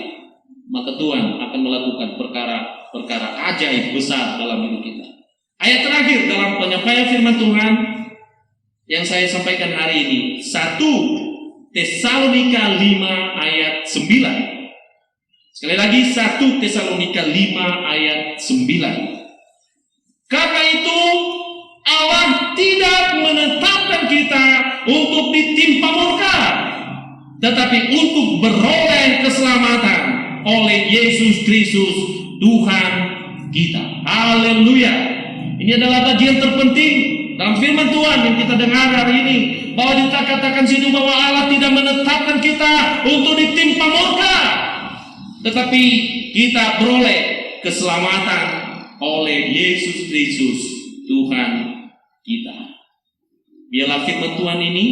maka Tuhan akan melakukan perkara-perkara ajaib besar dalam hidup kita. Ayat terakhir dalam penyampaian firman Tuhan yang saya sampaikan hari ini, 1 Tesalonika 5 ayat 9. Sekali lagi, 1 Tesalonika 5 ayat 9. Karena itu Allah tidak menetapkan kita untuk ditimpa murka, tetapi untuk beroleh keselamatan oleh Yesus Kristus Tuhan kita. Haleluya. Ini adalah bagian terpenting dalam firman Tuhan yang kita dengar hari ini, bahwa kita katakan sini bahwa Allah tidak menetapkan kita untuk ditimpa murka, tetapi kita beroleh keselamatan oleh Yesus Kristus Tuhan kita. Biarlah firman Tuhan ini,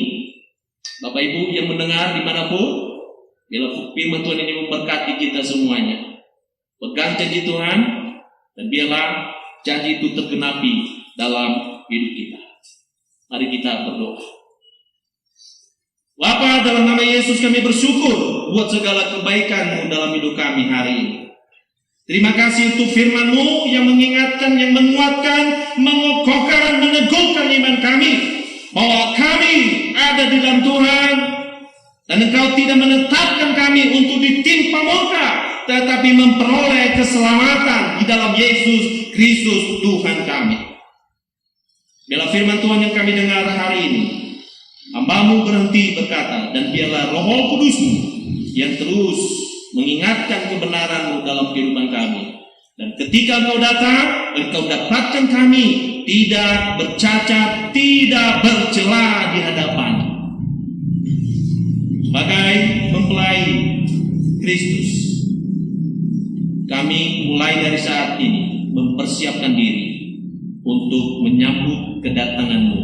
Bapak Ibu yang mendengar dimanapun, biarlah firman Tuhan ini memberkati kita semuanya. Pegang janji Tuhan, dan biarlah janji itu tergenapi dalam hidup kita. Mari kita berdoa. Bapa, dalam nama Yesus kami bersyukur buat segala kebaikan-Mu dalam hidup kami hari ini. Terima kasih untuk firman-Mu yang mengingatkan, yang menguatkan, mengokohkan, meneguhkan iman kami, bahwa kami ada di dalam Tuhan, dan Engkau tidak menetapkan kami untuk ditimpa murka, tetapi memperoleh keselamatan di dalam Yesus Kristus Tuhan kami. Biarlah firman Tuhan yang kami dengar hari ini, hamba-Mu berhenti berkata, dan biarlah Roh Kudus-Mu yang terus mengingatkan kebenaran-Mu dalam kehidupan kami. Dan ketika Engkau datang, Engkau dapatkan kami tidak bercacat, tidak bercela di hadapan. Sebagai mempelai Kristus, kami mulai dari saat ini mempersiapkan diri untuk menyambut kedatangan-Mu,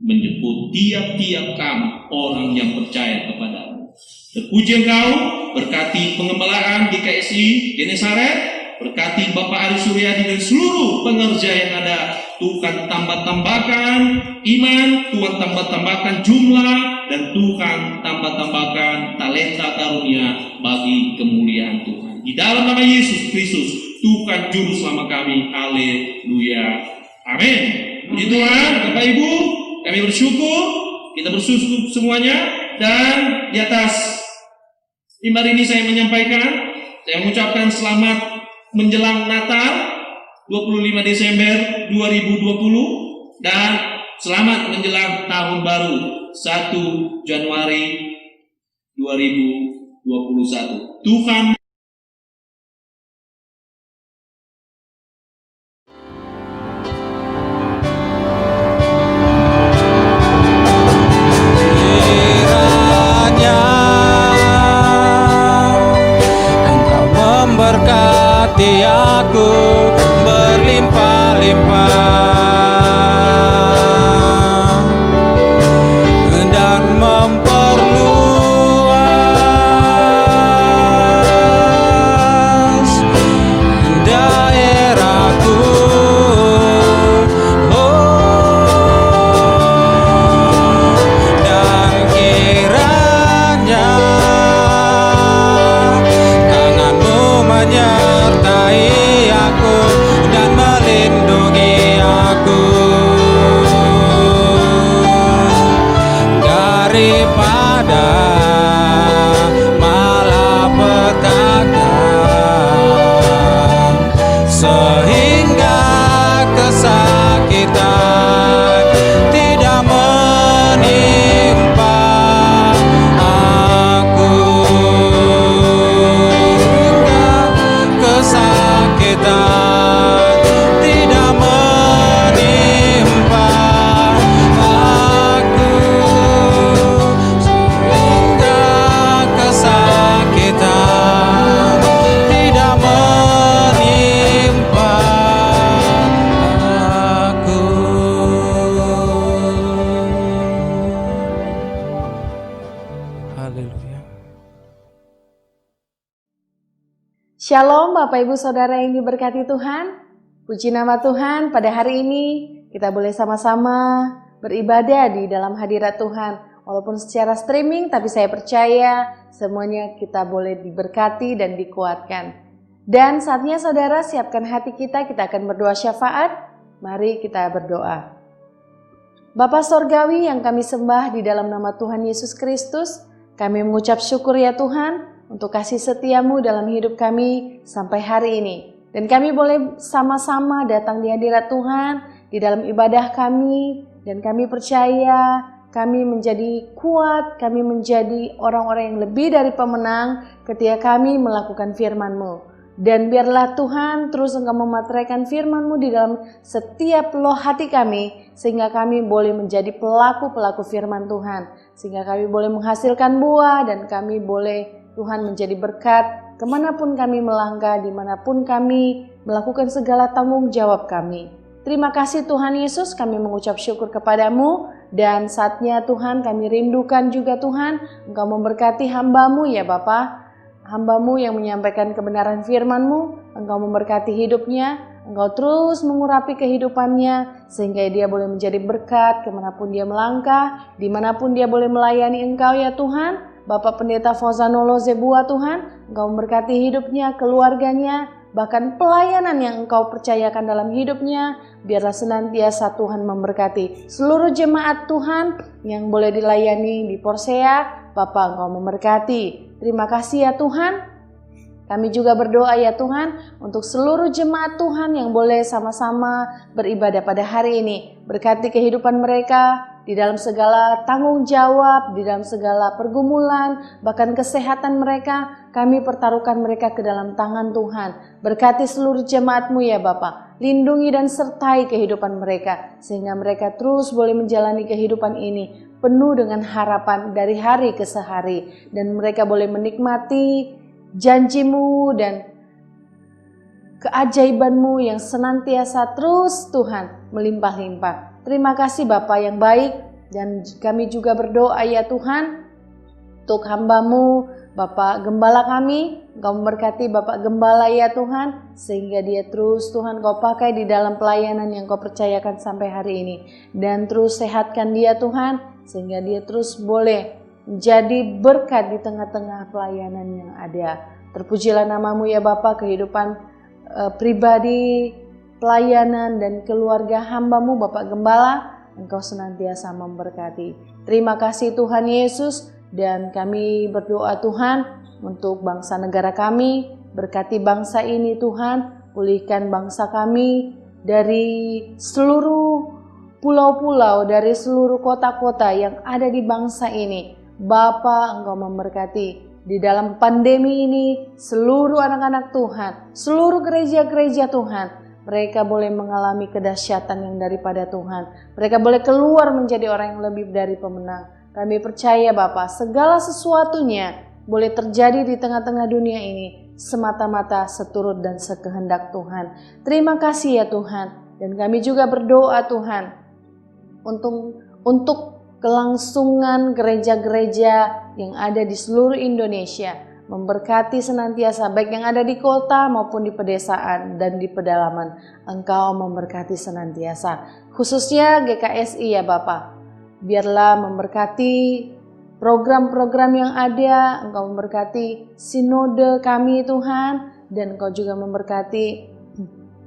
menjemput tiap-tiap kami orang yang percaya kepadamu. Terpuji Engkau, berkati pengembalaan GKSI Genesaret, berkati Bapak Ari Suryadi dan seluruh pengerja yang ada. Tuhan tambah-tambahkan iman, Tuhan tambah-tambahkan jumlah, dan Tuhan tambah-tambahkan talenta karunia bagi kemuliaan Tuhan. Di dalam nama Yesus Kristus, Tuhan Juru Selamat kami. Haleluya. Amin. Puji Tuhan, Bapak Ibu, kami bersyukur, kita bersyukur semuanya, dan di atas Mimbar ini saya mengucapkan selamat menjelang Natal 25 Desember 2020 dan selamat menjelang tahun baru 1 Januari 2021. Tuhan Kiranya Engkau memberkati aku berlimpah-limpah dan memperluas daerahku. Dan kiranya tanganmu menyertai aku dan melindungi aku daripada malapetaka, sehingga kesakitan tidak menimpa aku, sehingga kesakitan tidak menimpa aku, sehingga kesakitan tidak menimpa aku. Haleluya. Shalom Bapak Ibu Saudara yang diberkati Tuhan. Puji nama Tuhan, pada hari ini kita boleh sama-sama beribadah di dalam hadirat Tuhan. Walaupun secara streaming, tapi saya percaya semuanya kita boleh diberkati dan dikuatkan. Dan saatnya saudara siapkan hati kita akan berdoa syafaat. Mari kita berdoa. Bapa Sorgawi yang kami sembah di dalam nama Tuhan Yesus Kristus, kami mengucap syukur ya Tuhan untuk kasih setiamu dalam hidup kami sampai hari ini. Dan kami boleh sama-sama datang di hadirat Tuhan di dalam ibadah kami. Dan kami percaya kami menjadi kuat, kami menjadi orang-orang yang lebih dari pemenang ketika kami melakukan firman-Mu. Dan biarlah Tuhan terus Engkau memateraikan firman-Mu di dalam setiap loh hati kami, sehingga kami boleh menjadi pelaku-pelaku firman Tuhan. Sehingga kami boleh menghasilkan buah dan kami boleh Tuhan menjadi berkat kemanapun kami melangkah, dimanapun kami melakukan segala tanggung jawab kami. Terima kasih Tuhan Yesus, kami mengucap syukur kepadamu. Dan saatnya Tuhan kami rindukan juga Tuhan, Engkau memberkati hamba-Mu ya Bapa. Hamba-Mu yang menyampaikan kebenaran firman-Mu, Engkau memberkati hidupnya, Engkau terus mengurapi kehidupannya, sehingga dia boleh menjadi berkat kemanapun dia melangkah, dimanapun dia boleh melayani Engkau ya Tuhan. Bapak Pendeta Fozanolo Zebua Tuhan, Engkau memberkati hidupnya, keluarganya, bahkan pelayanan yang Engkau percayakan dalam hidupnya, biarlah senantiasa Tuhan memberkati seluruh jemaat Tuhan yang boleh dilayani di Porsea. Bapak Engkau memberkati. Terima kasih ya Tuhan. Kami juga berdoa ya Tuhan untuk seluruh jemaat Tuhan yang boleh sama-sama beribadah pada hari ini. Berkati kehidupan mereka di dalam segala tanggung jawab, di dalam segala pergumulan, bahkan kesehatan mereka. Kami pertaruhkan mereka ke dalam tangan Tuhan. Berkati seluruh jemaat-Mu ya Bapa. Lindungi dan sertai kehidupan mereka, sehingga mereka terus boleh menjalani kehidupan ini penuh dengan harapan dari hari ke sehari. Dan mereka boleh menikmati janji-Mu dan keajaiban-Mu yang senantiasa terus Tuhan melimpah-limpah. Terima kasih Bapa yang baik, dan kami juga berdoa ya Tuhan untuk hamba-Mu Bapak Gembala kami. Engkau memberkati Bapak Gembala ya Tuhan, sehingga dia terus Tuhan Kau pakai di dalam pelayanan yang Kau percayakan sampai hari ini. Dan terus sehatkan dia Tuhan, sehingga dia terus boleh menjadi berkat di tengah-tengah pelayanan yang ada. Terpujilah nama-Mu ya Bapa, kehidupan pribadi, pelayanan dan keluarga hamba-Mu Bapak Gembala, Engkau senantiasa memberkati. Terima kasih Tuhan Yesus, dan kami berdoa Tuhan untuk bangsa negara kami. Berkati bangsa ini Tuhan, pulihkan bangsa kami dari seluruh pulau-pulau, dari seluruh kota-kota yang ada di bangsa ini. Bapa, Engkau memberkati di dalam pandemi ini seluruh anak-anak Tuhan, seluruh gereja-gereja Tuhan. Mereka boleh mengalami kedahsyatan yang daripada Tuhan. Mereka boleh keluar menjadi orang yang lebih dari pemenang. Kami percaya Bapa, segala sesuatunya boleh terjadi di tengah-tengah dunia ini semata-mata seturut dan sekehendak Tuhan. Terima kasih ya Tuhan. Dan kami juga berdoa Tuhan untuk kelangsungan gereja-gereja yang ada di seluruh Indonesia. Memberkati senantiasa baik yang ada di kota maupun di pedesaan dan di pedalaman. Engkau memberkati senantiasa. Khususnya GKSI ya Bapak. Biarlah memberkati program-program yang ada. Engkau memberkati sinode kami Tuhan. Dan Engkau juga memberkati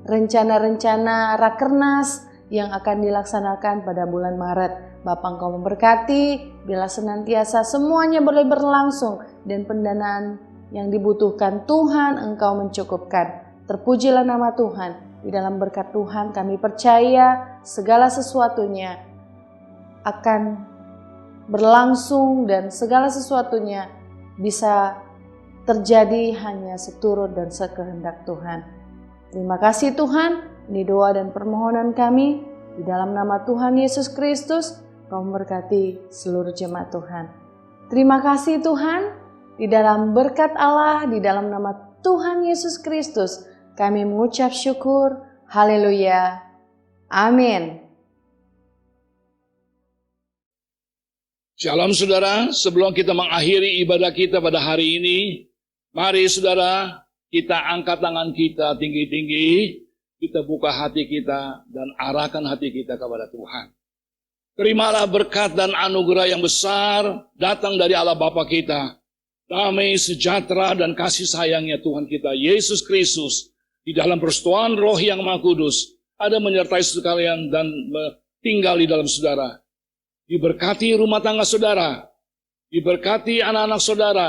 rencana-rencana rakernas yang akan dilaksanakan pada bulan Maret. Bapa, Engkau memberkati, bila senantiasa semuanya boleh berlangsung dan pendanaan yang dibutuhkan Tuhan Engkau mencukupkan. Terpujilah nama Tuhan. Di dalam berkat Tuhan kami percaya segala sesuatunya akan berlangsung dan segala sesuatunya bisa terjadi hanya seturut dan sekehendak Tuhan. Terima kasih Tuhan. Ini doa dan permohonan kami di dalam nama Tuhan Yesus Kristus. Kau memberkati seluruh jemaat Tuhan. Terima kasih Tuhan. Di dalam berkat Allah, di dalam nama Tuhan Yesus Kristus, kami mengucap syukur. Haleluya. Amin. Shalom saudara, sebelum kita mengakhiri ibadah kita pada hari ini, mari saudara, kita angkat tangan kita tinggi-tinggi, kita buka hati kita dan arahkan hati kita kepada Tuhan. Terimalah berkat dan anugerah yang besar datang dari Allah Bapa kita. Damai, sejahtera dan kasih sayangnya Tuhan kita Yesus Kristus di dalam persekutuan Roh yang Maha Kudus ada menyertai sekalian dan tinggal di dalam saudara. Diberkati rumah tangga saudara, diberkati anak-anak saudara,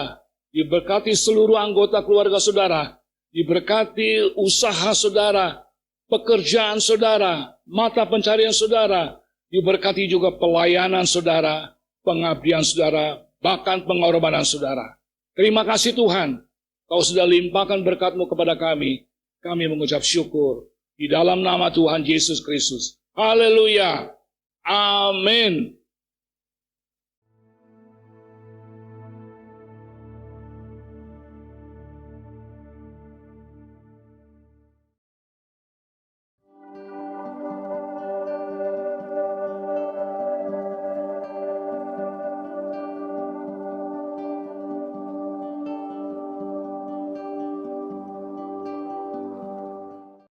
diberkati seluruh anggota keluarga saudara, diberkati usaha saudara, pekerjaan saudara, mata pencarian saudara, diberkati juga pelayanan saudara, pengabdian saudara, bahkan pengorbanan saudara. Terima kasih Tuhan, Kau sudah limpahkan berkat-Mu kepada kami. Kami mengucap syukur di dalam nama Tuhan Yesus Kristus. Haleluya. Amin.